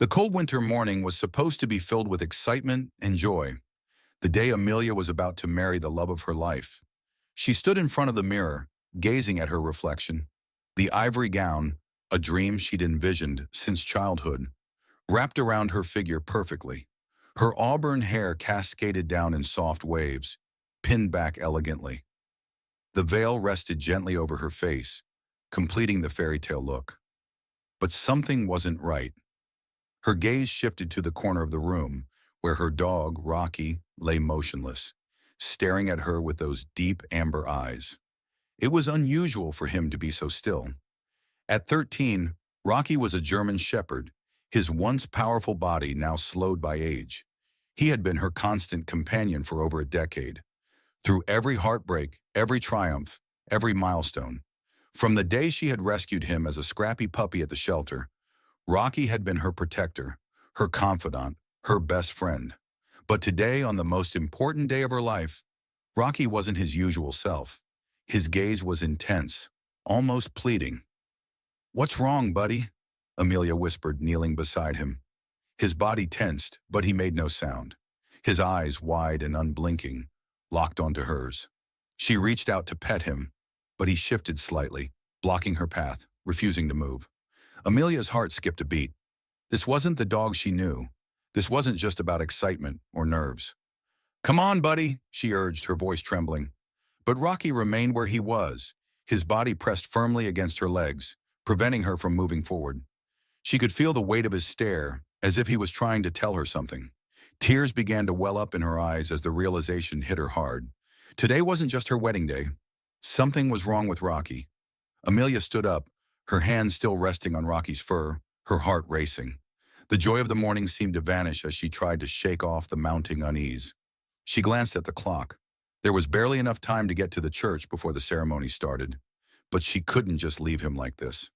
The cold winter morning was supposed to be filled with excitement and joy, the day Amelia was about to marry the love of her life. She stood in front of the mirror, gazing at her reflection. The ivory gown, a dream she'd envisioned since childhood, wrapped around her figure perfectly. Her auburn hair cascaded down in soft waves, pinned back elegantly. The veil rested gently over her face, completing the fairy tale look. But something wasn't right. Her gaze shifted to the corner of the room, where her dog, Rocky, lay motionless, staring at her with those deep amber eyes. It was unusual for him to be so still. At 13, Rocky was a German shepherd, his once powerful body now slowed by age. He had been her constant companion for over a decade, through every heartbreak, every triumph, every milestone. From the day she had rescued him as a scrappy puppy at the shelter, Rocky had been her protector, her confidant, her best friend. But today, on the most important day of her life, Rocky wasn't his usual self. His gaze was intense, almost pleading. "What's wrong, buddy?" Amelia whispered, kneeling beside him. His body tensed, but he made no sound. His eyes, wide and unblinking, locked onto hers. She reached out to pet him, but he shifted slightly, blocking her path, refusing to move. Amelia's heart skipped a beat. This wasn't the dog she knew. This wasn't just about excitement or nerves. "Come on, buddy," she urged, her voice trembling. But Rocky remained where he was, his body pressed firmly against her legs, preventing her from moving forward. She could feel the weight of his stare, as if he was trying to tell her something. Tears began to well up in her eyes as the realization hit her hard. Today wasn't just her wedding day. Something was wrong with Rocky. Amelia stood up, her hands still resting on Rocky's fur, her heart racing. The joy of the morning seemed to vanish as she tried to shake off the mounting unease. She glanced at the clock. There was barely enough time to get to the church before the ceremony started. But she couldn't just leave him like this.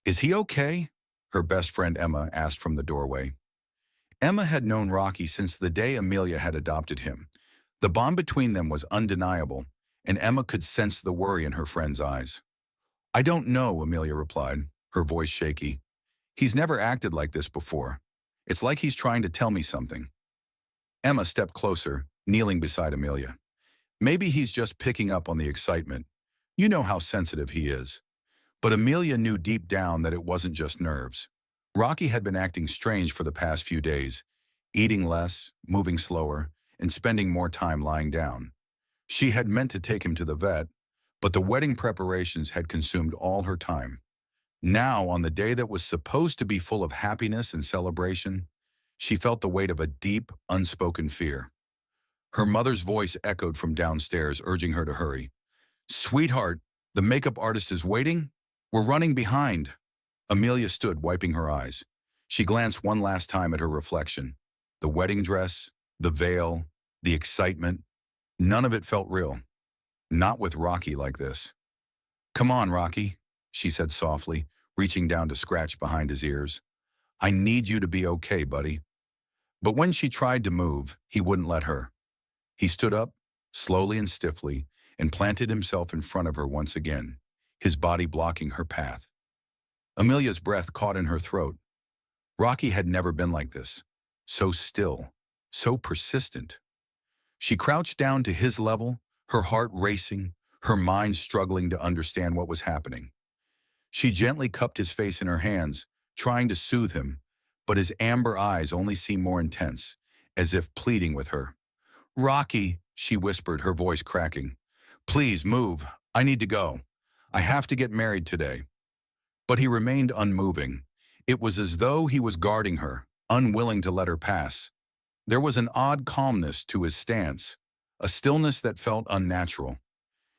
"Is he okay?" her best friend Emma asked from the doorway. Emma had known Rocky since the day Amelia had adopted him. The bond between them was undeniable, and Emma could sense the worry in her friend's eyes. "I don't know," Amelia replied, her voice shaky. "He's never acted like this before. It's like he's trying to tell me something." Emma stepped closer, kneeling beside Amelia. "Maybe he's just picking up on the excitement. You know how sensitive he is." But Amelia knew deep down that it wasn't just nerves. Rocky had been acting strange for the past few days, eating less, moving slower, and spending more time lying down. She had meant to take him to the vet, but the wedding preparations had consumed all her time. Now, on the day that was supposed to be full of happiness and celebration, she felt the weight of a deep, unspoken fear. Her mother's voice echoed from downstairs, urging her to hurry. "Sweetheart, the makeup artist is waiting. We're running behind." Amelia stood, wiping her eyes. She glanced one last time at her reflection. The wedding dress, the veil, the excitement. None of it felt real. Not with Rocky like this. "Come on, Rocky," she said softly, reaching down to scratch behind his ears. "I need you to be okay, buddy." But when she tried to move, he wouldn't let her. He stood up, slowly and stiffly, and planted himself in front of her once again, his body blocking her path. Amelia's breath caught in her throat. Rocky had never been like this. So still, so persistent. She crouched down to his level, her heart racing, her mind struggling to understand what was happening. She gently cupped his face in her hands, trying to soothe him, but his amber eyes only seemed more intense, as if pleading with her. "Rocky," she whispered, her voice cracking. "Please move. I need to go. I have to get married today." But he remained unmoving. It was as though he was guarding her, unwilling to let her pass. There was an odd calmness to his stance, a stillness that felt unnatural.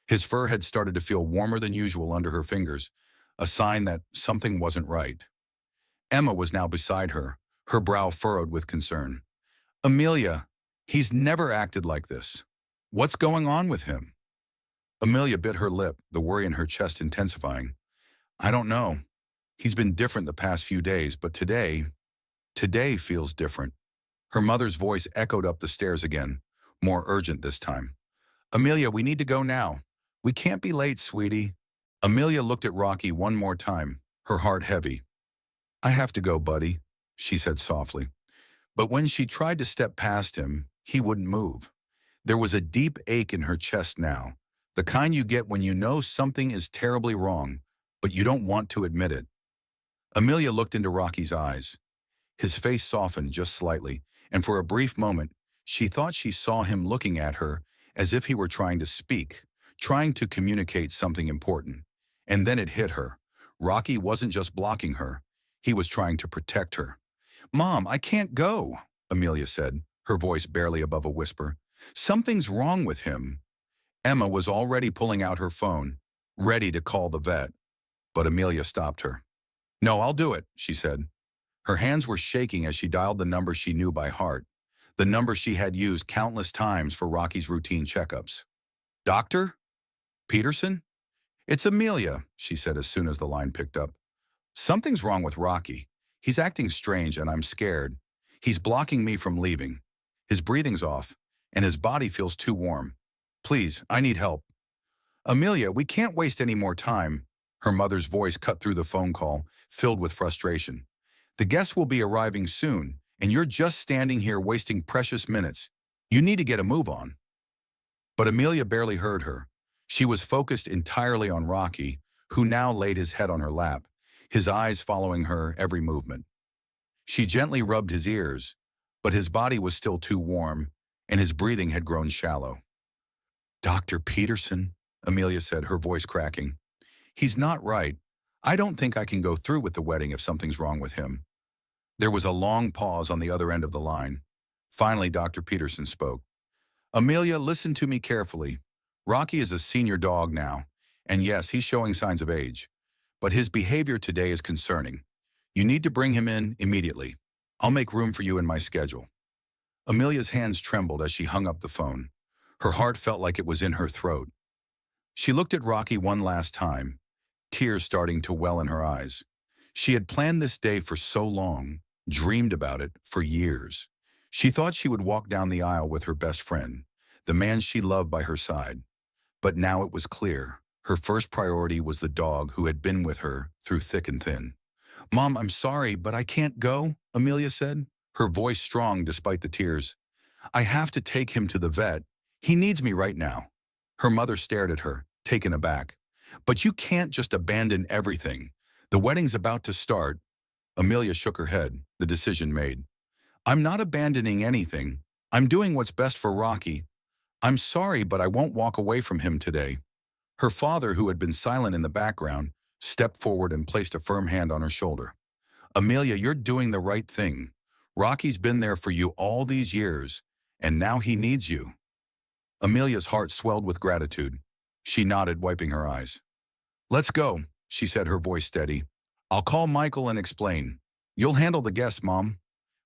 His fur had started to feel warmer than usual under her fingers, a sign that something wasn't right. Emma was now beside her, her brow furrowed with concern. "Amelia, he's never acted like this. What's going on with him?" Amelia bit her lip, the worry in her chest intensifying. "I don't know. He's been different the past few days, but today feels different." Her mother's voice echoed up the stairs again, more urgent this time. "Amelia, we need to go now. We can't be late, sweetie." Amelia looked at Rocky one more time, her heart heavy. "I have to go, buddy," she said softly. But when she tried to step past him, he wouldn't move. There was a deep ache in her chest now, the kind you get when you know something is terribly wrong, but you don't want to admit it. Amelia looked into Rocky's eyes. His face softened just slightly, and for a brief moment, she thought she saw him looking at her as if he were trying to speak, trying to communicate something important. And then it hit her. Rocky wasn't just blocking her. He was trying to protect her. "Mom, I can't go," Amelia said, her voice barely above a whisper. "Something's wrong with him." Emma was already pulling out her phone, ready to call the vet, but Amelia stopped her. "No, I'll do it," she said. Her hands were shaking as she dialed the number she knew by heart, the number she had used countless times for Rocky's routine checkups. "Doctor? Peterson?" "It's Amelia," she said as soon as the line picked up. "Something's wrong with Rocky. He's acting strange and I'm scared. He's blocking me from leaving. His breathing's off, and his body feels too warm. Please, I need help." "Amelia, we can't waste any more time." Her mother's voice cut through the phone call, filled with frustration. "The guests will be arriving soon, and you're just standing here wasting precious minutes. You need to get a move on." But Amelia barely heard her. She was focused entirely on Rocky, who now laid his head on her lap, his eyes following her every movement. She gently rubbed his ears, but his body was still too warm, and his breathing had grown shallow. "Dr. Peterson," Amelia said, her voice cracking. "He's not right. I don't think I can go through with the wedding if something's wrong with him." There was a long pause on the other end of the line. Finally, Dr. Peterson spoke. "Amelia, listen to me carefully. Rocky is a senior dog now, and yes, he's showing signs of age. But his behavior today is concerning. You need to bring him in immediately. I'll make room for you in my schedule." Amelia's hands trembled as she hung up the phone. Her heart felt like it was in her throat. She looked at Rocky one last time, tears starting to well in her eyes. She had planned this day for so long, dreamed about it for years. She thought she would walk down the aisle with her best friend, the man she loved by her side. But now it was clear. Her first priority was the dog who had been with her through thick and thin. "Mom, I'm sorry, but I can't go," Amelia said, her voice strong despite the tears. "I have to take him to the vet. He needs me right now." Her mother stared at her, taken aback. "But you can't just abandon everything. The wedding's about to start." Amelia shook her head, the decision made. "I'm not abandoning anything. I'm doing what's best for Rocky. I'm sorry, but I won't walk away from him today." Her father, who had been silent in the background, stepped forward and placed a firm hand on her shoulder. "Amelia, you're doing the right thing. Rocky's been there for you all these years, and now he needs you." Amelia's heart swelled with gratitude. She nodded, wiping her eyes. "Let's go," she said, her voice steady. "I'll call Michael and explain. You'll handle the guests, Mom."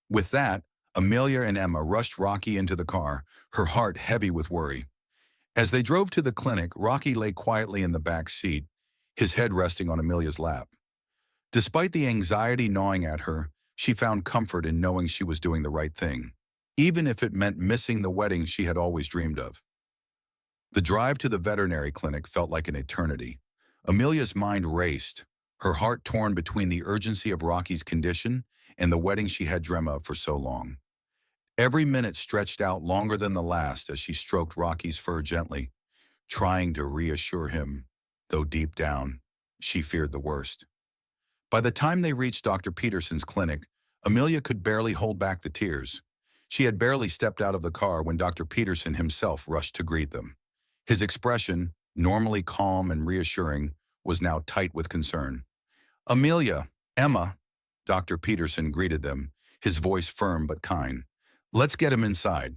With that, Amelia and Emma rushed Rocky into the car, her heart heavy with worry. As they drove to the clinic, Rocky lay quietly in the back seat, his head resting on Amelia's lap. Despite the anxiety gnawing at her, she found comfort in knowing she was doing the right thing, even if it meant missing the wedding she had always dreamed of. The drive to the veterinary clinic felt like an eternity. Amelia's mind raced, her heart torn between the urgency of Rocky's condition and the wedding she had dreamt of for so long. Every minute stretched out longer than the last as she stroked Rocky's fur gently, trying to reassure him, though deep down, she feared the worst. By the time they reached Dr. Peterson's clinic, Amelia could barely hold back the tears. She had barely stepped out of the car when Dr. Peterson himself rushed to greet them. His expression, normally calm and reassuring, was now tight with concern. "Amelia, Emma," Dr. Peterson greeted them, his voice firm but kind. "Let's get him inside."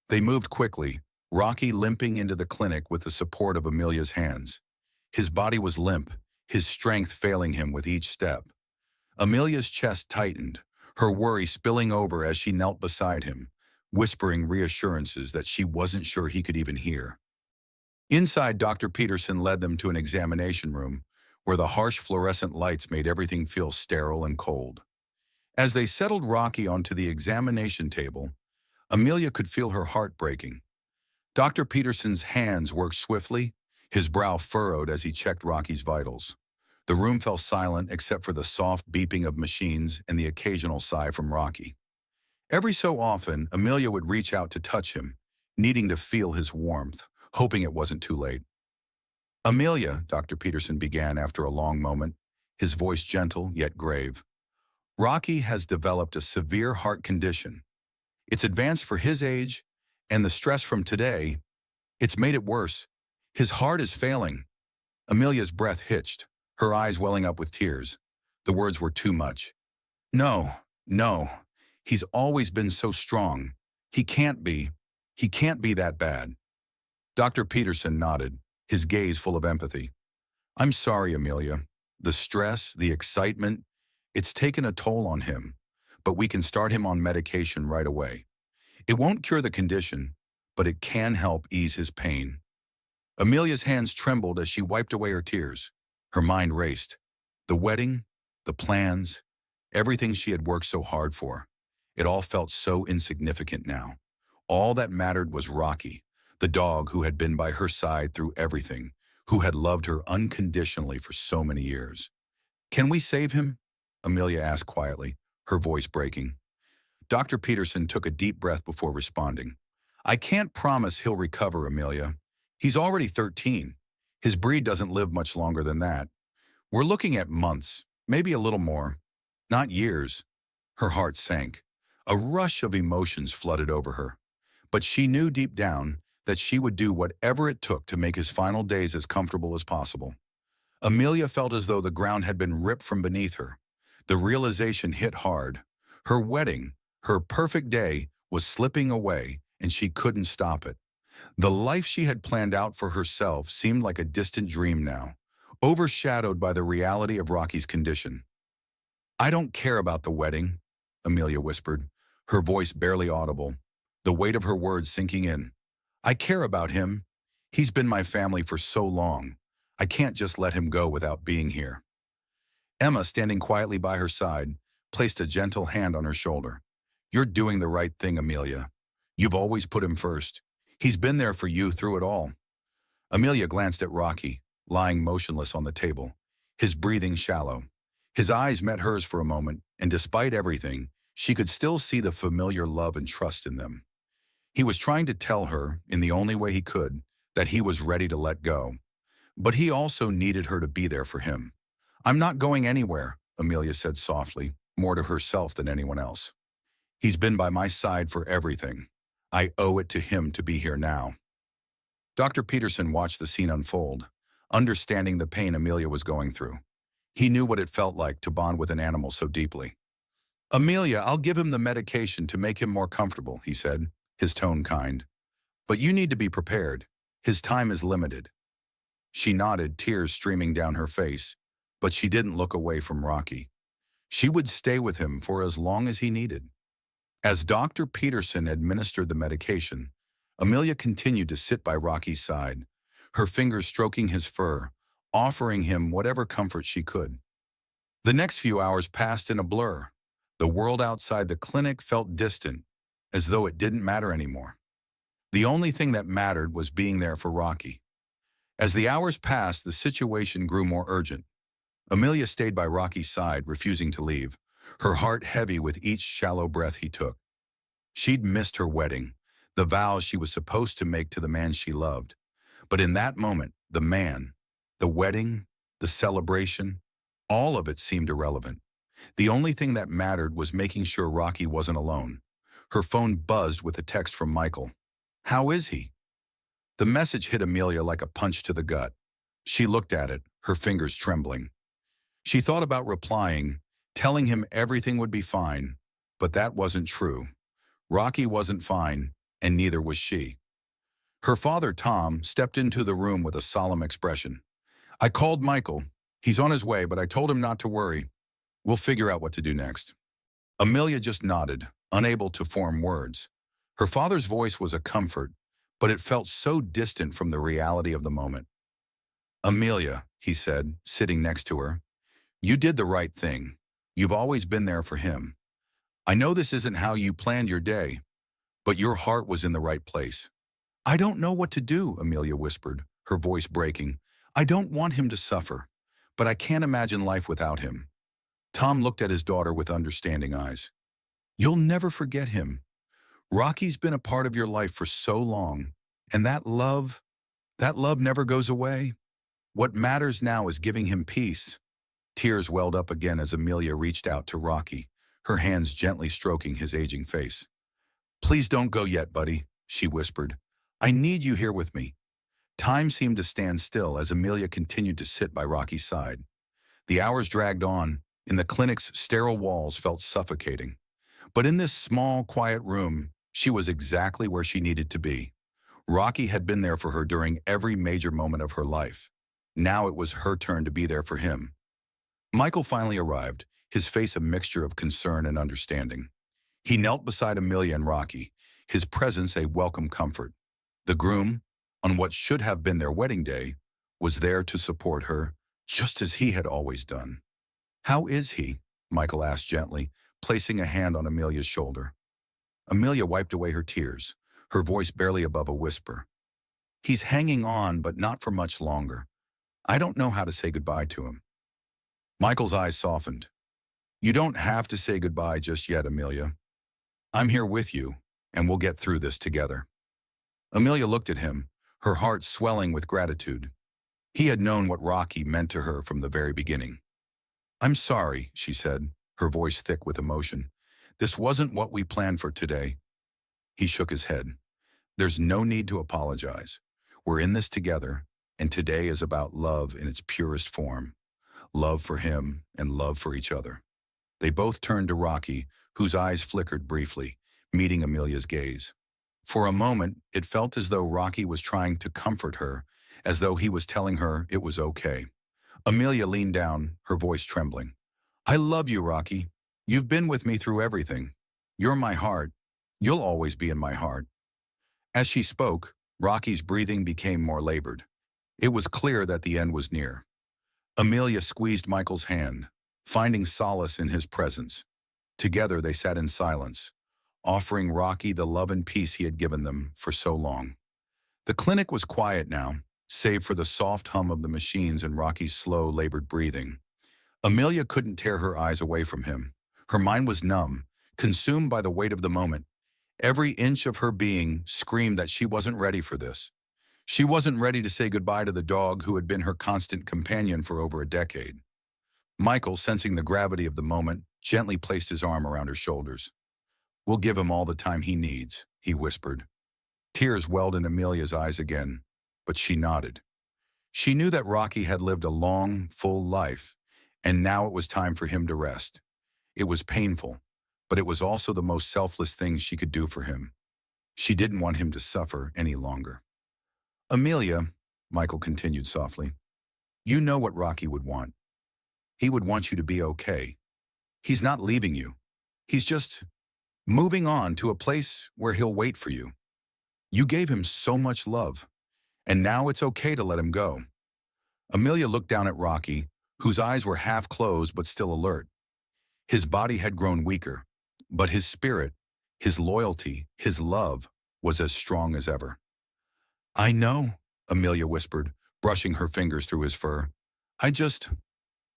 They moved quickly, Rocky limping into the clinic with the support of Amelia's hands. His body was limp, his strength failing him with each step. Amelia's chest tightened, her worry spilling over as she knelt beside him, whispering reassurances that she wasn't sure he could even hear. Inside, Dr. Peterson led them to an examination room, where the harsh fluorescent lights made everything feel sterile and cold. As they settled Rocky onto the examination table, Amelia could feel her heart breaking. Dr. Peterson's hands worked swiftly, his brow furrowed as he checked Rocky's vitals. The room fell silent except for the soft beeping of machines and the occasional sigh from Rocky. Every so often, Amelia would reach out to touch him, needing to feel his warmth, hoping it wasn't too late. Amelia, Dr. Peterson began after a long moment, his voice gentle yet grave. Rocky has developed a severe heart condition. It's advanced for his age, and the stress from today, it's made it worse. His heart is failing. Amelia's breath hitched, her eyes welling up with tears. The words were too much. No, no. He's always been so strong. He can't be. He can't be that bad. Dr. Peterson nodded, his gaze full of empathy. I'm sorry, Amelia. The stress, the excitement, it's taken a toll on him, but we can start him on medication right away. It won't cure the condition, but it can help ease his pain. Amelia's hands trembled as she wiped away her tears. Her mind raced. The wedding, the plans, everything she had worked so hard for. It all felt so insignificant now. All that mattered was Rocky, the dog who had been by her side through everything, who had loved her unconditionally for so many years. Can we save him? Amelia asked quietly, her voice breaking. Dr. Peterson took a deep breath before responding. I can't promise he'll recover, Amelia. He's already 13. His breed doesn't live much longer than that. We're looking at months, maybe a little more, not years. Her heart sank. A rush of emotions flooded over her. But she knew deep down that she would do whatever it took to make his final days as comfortable as possible. Amelia felt as though the ground had been ripped from beneath her. The realization hit hard. Her wedding, her perfect day, was slipping away, and she couldn't stop it. The life she had planned out for herself seemed like a distant dream now, overshadowed by the reality of Rocky's condition. I don't care about the wedding, Amelia whispered, her voice barely audible, the weight of her words sinking in. I care about him. He's been my family for so long. I can't just let him go without being here. Emma, standing quietly by her side, placed a gentle hand on her shoulder. You're doing the right thing, Amelia. You've always put him first. He's been there for you through it all. Amelia glanced at Rocky, lying motionless on the table, his breathing shallow. His eyes met hers for a moment, and despite everything, she could still see the familiar love and trust in them. He was trying to tell her, in the only way he could, that he was ready to let go. But he also needed her to be there for him. I'm not going anywhere, Amelia said softly, more to herself than anyone else. He's been by my side for everything. I owe it to him to be here now. Dr. Peterson watched the scene unfold, understanding the pain Amelia was going through. He knew what it felt like to bond with an animal so deeply. Amelia, I'll give him the medication to make him more comfortable, he said, his tone kind. But you need to be prepared. His time is limited. She nodded, tears streaming down her face, but she didn't look away from Rocky. She would stay with him for as long as he needed. As Dr. Peterson administered the medication, Amelia continued to sit by Rocky's side, her fingers stroking his fur, offering him whatever comfort she could. The next few hours passed in a blur. The world outside the clinic felt distant, as though it didn't matter anymore. The only thing that mattered was being there for Rocky. As the hours passed, the situation grew more urgent. Amelia stayed by Rocky's side, refusing to leave, her heart heavy with each shallow breath he took. She'd missed her wedding, the vows she was supposed to make to the man she loved. But in that moment, the man, the wedding, the celebration, all of it seemed irrelevant. The only thing that mattered was making sure Rocky wasn't alone. Her phone buzzed with a text from Michael. How is he? The message hit Amelia like a punch to the gut. She looked at it, her fingers trembling. She thought about replying, telling him everything would be fine, but that wasn't true. Rocky wasn't fine, and neither was she. Her father, Tom, stepped into the room with a solemn expression. I called Michael. He's on his way, but I told him not to worry. We'll figure out what to do next. Amelia just nodded, unable to form words. Her father's voice was a comfort, but it felt so distant from the reality of the moment. Amelia, he said, sitting next to her, you did the right thing. You've always been there for him. I know this isn't how you planned your day, but your heart was in the right place. I don't know what to do, Amelia whispered, her voice breaking. I don't want him to suffer, but I can't imagine life without him." Tom looked at his daughter with understanding eyes. "You'll never forget him. Rocky's been a part of your life for so long, and that love never goes away. What matters now is giving him peace." Tears welled up again as Amelia reached out to Rocky, her hands gently stroking his aging face. "Please don't go yet, buddy," she whispered. "I need you here with me." Time seemed to stand still as Amelia continued to sit by Rocky's side. The hours dragged on, and the clinic's sterile walls felt suffocating. But in this small, quiet room, she was exactly where she needed to be. Rocky had been there for her during every major moment of her life. Now it was her turn to be there for him. Michael finally arrived, his face a mixture of concern and understanding. He knelt beside Amelia and Rocky, his presence a welcome comfort. The groom, on what should have been their wedding day, was there to support her, just as he had always done. "How is he?" Michael asked gently, placing a hand on Amelia's shoulder. Amelia wiped away her tears, her voice barely above a whisper. "He's hanging on, but not for much longer. I don't know how to say goodbye to him." Michael's eyes softened. "You don't have to say goodbye just yet, Amelia. I'm here with you, and we'll get through this together." Amelia looked at him, her heart swelling with gratitude. He had known what Rocky meant to her from the very beginning. "I'm sorry," she said, her voice thick with emotion. "This wasn't what we planned for today." He shook his head. "There's no need to apologize. We're in this together, and today is about love in its purest form. Love for him and love for each other." They both turned to Rocky, whose eyes flickered briefly, meeting Amelia's gaze. For a moment, it felt as though Rocky was trying to comfort her, as though he was telling her it was okay. Amelia leaned down, her voice trembling. "I love you, Rocky. You've been with me through everything. You're my heart. You'll always be in my heart." As she spoke, Rocky's breathing became more labored. It was clear that the end was near. Amelia squeezed Michael's hand, finding solace in his presence. Together they sat in silence, offering Rocky the love and peace he had given them for so long. The clinic was quiet now, save for the soft hum of the machines and Rocky's slow, labored breathing. Amelia couldn't tear her eyes away from him. Her mind was numb, consumed by the weight of the moment. Every inch of her being screamed that she wasn't ready for this. She wasn't ready to say goodbye to the dog who had been her constant companion for over a decade. Michael, sensing the gravity of the moment, gently placed his arm around her shoulders. "We'll give him all the time he needs," he whispered. Tears welled in Amelia's eyes again, but she nodded. She knew that Rocky had lived a long, full life, and now it was time for him to rest. It was painful, but it was also the most selfless thing she could do for him. She didn't want him to suffer any longer. "Amelia," Michael continued softly, "you know what Rocky would want. He would want you to be okay. He's not leaving you. He's just moving on to a place where he'll wait for you. You gave him so much love, and now it's okay to let him go." Amelia looked down at Rocky, whose eyes were half closed but still alert. His body had grown weaker, but his spirit, his loyalty, his love was as strong as ever. "I know," Amelia whispered, brushing her fingers through his fur.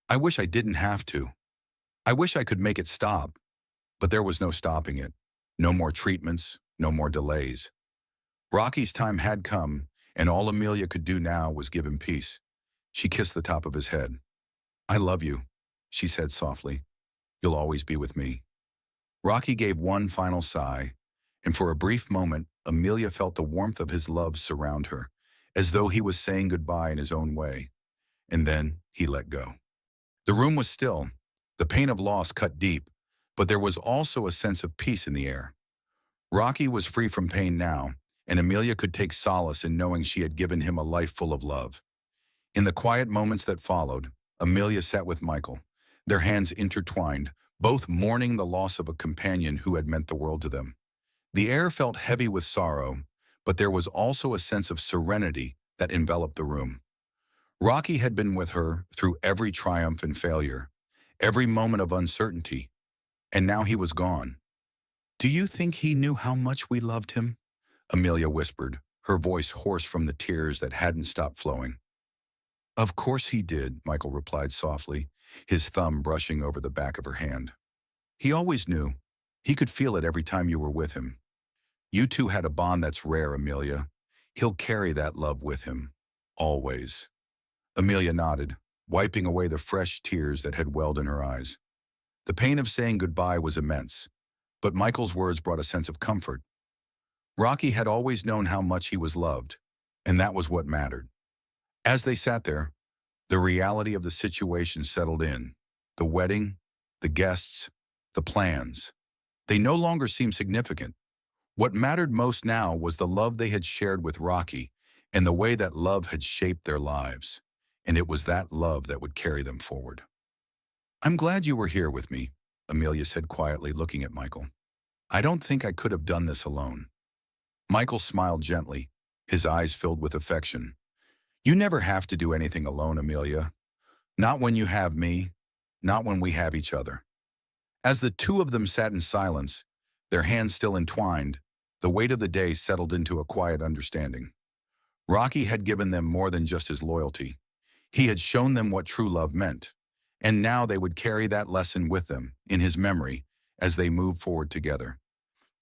I wish I didn't have to. I wish I could make it stop." But there was no stopping it. No more treatments, no more delays. Rocky's time had come, and all Amelia could do now was give him peace. She kissed the top of his head. "I love you," she said softly. "You'll always be with me." Rocky gave one final sigh, and for a brief moment, Amelia felt the warmth of his love surround her, as though he was saying goodbye in his own way. And then he let go. The room was still. The pain of loss cut deep, but there was also a sense of peace in the air. Rocky was free from pain now, and Amelia could take solace in knowing she had given him a life full of love. In the quiet moments that followed, Amelia sat with Michael, their hands intertwined, both mourning the loss of a companion who had meant the world to them. The air felt heavy with sorrow, but there was also a sense of serenity that enveloped the room. Rocky had been with her through every triumph and failure, every moment of uncertainty, and now he was gone. "Do you think he knew how much we loved him?" Amelia whispered, her voice hoarse from the tears that hadn't stopped flowing. Of course he did, Michael replied softly, his thumb brushing over the back of her hand. He always knew. He could feel it every time you were with him. You two had a bond that's rare, Amelia. He'll carry that love with him. Always. Amelia nodded, wiping away the fresh tears that had welled in her eyes. The pain of saying goodbye was immense, but Michael's words brought a sense of comfort. Rocky had always known how much he was loved, and that was what mattered. As they sat there, the reality of the situation settled in. The wedding, the guests, the plans. They no longer seemed significant. What mattered most now was the love they had shared with Rocky and the way that love had shaped their lives. And it was that love that would carry them forward. I'm glad you were here with me, Amelia said quietly, looking at Michael. I don't think I could have done this alone. Michael smiled gently, his eyes filled with affection. You never have to do anything alone, Amelia. Not when you have me, not when we have each other. As the two of them sat in silence, their hands still entwined, the weight of the day settled into a quiet understanding. Rocky had given them more than just his loyalty. He had shown them what true love meant, and now they would carry that lesson with them, in his memory, as they moved forward together.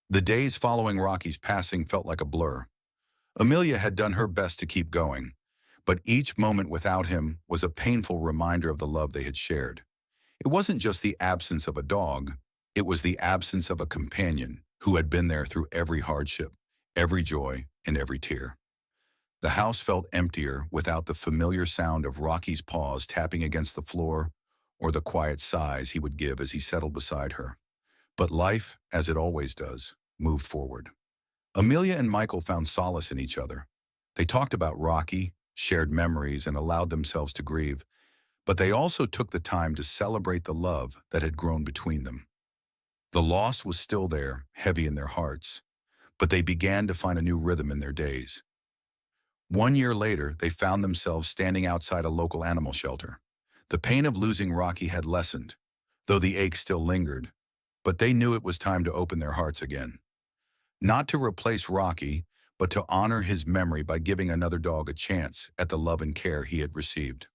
The days following Rocky's passing felt like a blur. Amelia had done her best to keep going, but each moment without him was a painful reminder of the love they had shared. It wasn't just the absence of a dog, it was the absence of a companion who had been there through every hardship, every joy, and every tear. The house felt emptier without the familiar sound of Rocky's paws tapping against the floor or the quiet sighs he would give as he settled beside her. But life, as it always does, moved forward. Amelia and Michael found solace in each other. They talked about Rocky, shared memories, and allowed themselves to grieve, but they also took the time to celebrate the love that had grown between them. The loss was still there, heavy in their hearts, but they began to find a new rhythm in their days. 1 year later, they found themselves standing outside a local animal shelter. The pain of losing Rocky had lessened, though the ache still lingered, but they knew it was time to open their hearts again. Not to replace Rocky, but to honor his memory by giving another dog a chance at the love and care he had received.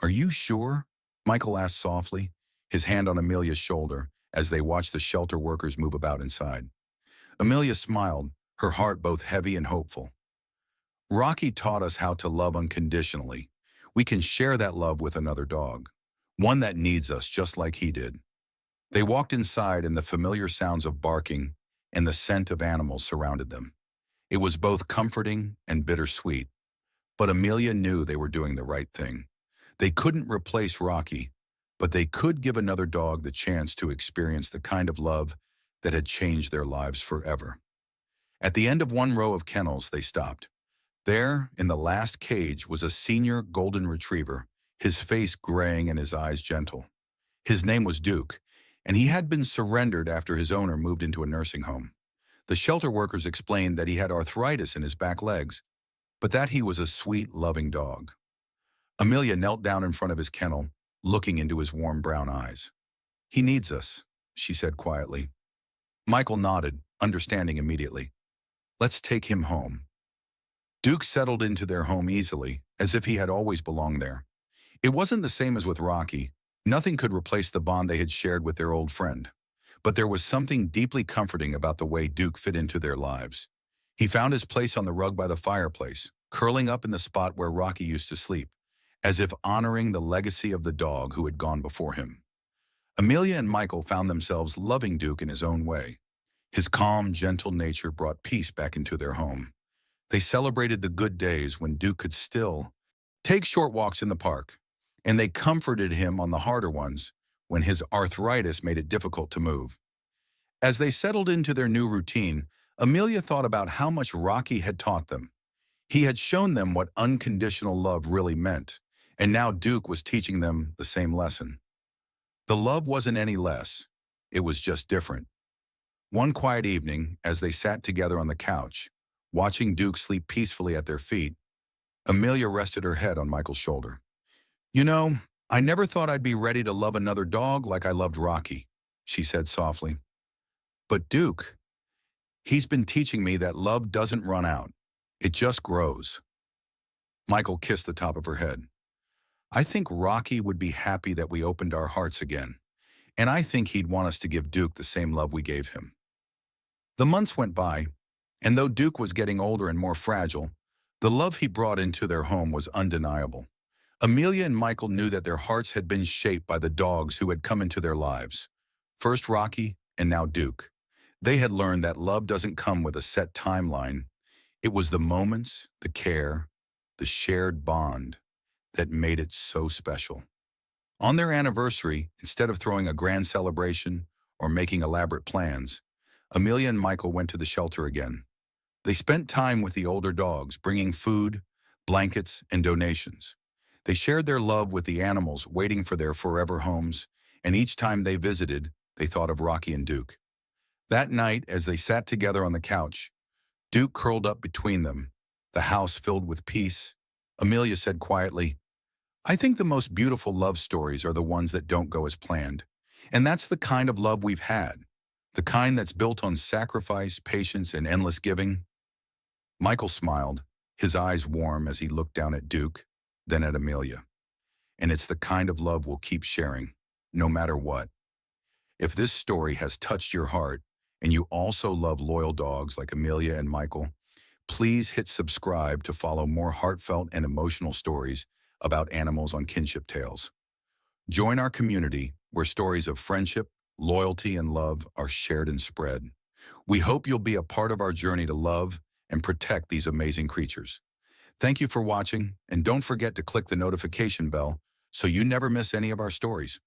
Are you sure? Michael asked softly, his hand on Amelia's shoulder, as they watched the shelter workers move about inside. Amelia smiled, her heart both heavy and hopeful. Rocky taught us how to love unconditionally. We can share that love with another dog, one that needs us just like he did. They walked inside and the familiar sounds of barking and the scent of animals surrounded them. It was both comforting and bittersweet, but Amelia knew they were doing the right thing. They couldn't replace Rocky, but they could give another dog the chance to experience the kind of love that had changed their lives forever. At the end of one row of kennels, they stopped. There, in the last cage, was a senior golden retriever, his face graying and his eyes gentle. His name was Duke, and he had been surrendered after his owner moved into a nursing home. The shelter workers explained that he had arthritis in his back legs, but that he was a sweet, loving dog. Amelia knelt down in front of his kennel, looking into his warm brown eyes. He needs us, she said quietly. Michael nodded, understanding immediately. Let's take him home. Duke settled into their home easily, as if he had always belonged there. It wasn't the same as with Rocky. Nothing could replace the bond they had shared with their old friend. But there was something deeply comforting about the way Duke fit into their lives. He found his place on the rug by the fireplace, curling up in the spot where Rocky used to sleep, as if honoring the legacy of the dog who had gone before him. Amelia and Michael found themselves loving Duke in his own way. His calm, gentle nature brought peace back into their home. They celebrated the good days when Duke could still take short walks in the park, and they comforted him on the harder ones when his arthritis made it difficult to move. As they settled into their new routine, Amelia thought about how much Rocky had taught them. He had shown them what unconditional love really meant, and now Duke was teaching them the same lesson. The love wasn't any less, it was just different. One quiet evening, as they sat together on the couch, watching Duke sleep peacefully at their feet, Amelia rested her head on Michael's shoulder. You know, I never thought I'd be ready to love another dog like I loved Rocky, she said softly. But Duke, he's been teaching me that love doesn't run out. It just grows. Michael kissed the top of her head. I think Rocky would be happy that we opened our hearts again, and I think he'd want us to give Duke the same love we gave him. The months went by, and though Duke was getting older and more fragile, the love he brought into their home was undeniable. Amelia and Michael knew that their hearts had been shaped by the dogs who had come into their lives. First Rocky, and now Duke. They had learned that love doesn't come with a set timeline. It was the moments, the care, the shared bond that made it so special. On their anniversary, instead of throwing a grand celebration or making elaborate plans, Amelia and Michael went to the shelter again. They spent time with the older dogs, bringing food, blankets, and donations. They shared their love with the animals waiting for their forever homes, and each time they visited, they thought of Rocky and Duke. That night, as they sat together on the couch, Duke curled up between them, the house filled with peace. Amelia said quietly, "I think the most beautiful love stories are the ones that don't go as planned. And that's the kind of love we've had, the kind that's built on sacrifice, patience, and endless giving." Michael smiled, his eyes warm as he looked down at Duke, then at Amelia. "And it's the kind of love we'll keep sharing, no matter what." If this story has touched your heart, and you also love loyal dogs like Amelia and Michael, please hit subscribe to follow more heartfelt and emotional stories about animals on Kinship Tales. Join our community where stories of friendship, loyalty, and love are shared and spread. We hope you'll be a part of our journey to love and protect these amazing creatures. Thank you for watching, and don't forget to click the notification bell so you never miss any of our stories.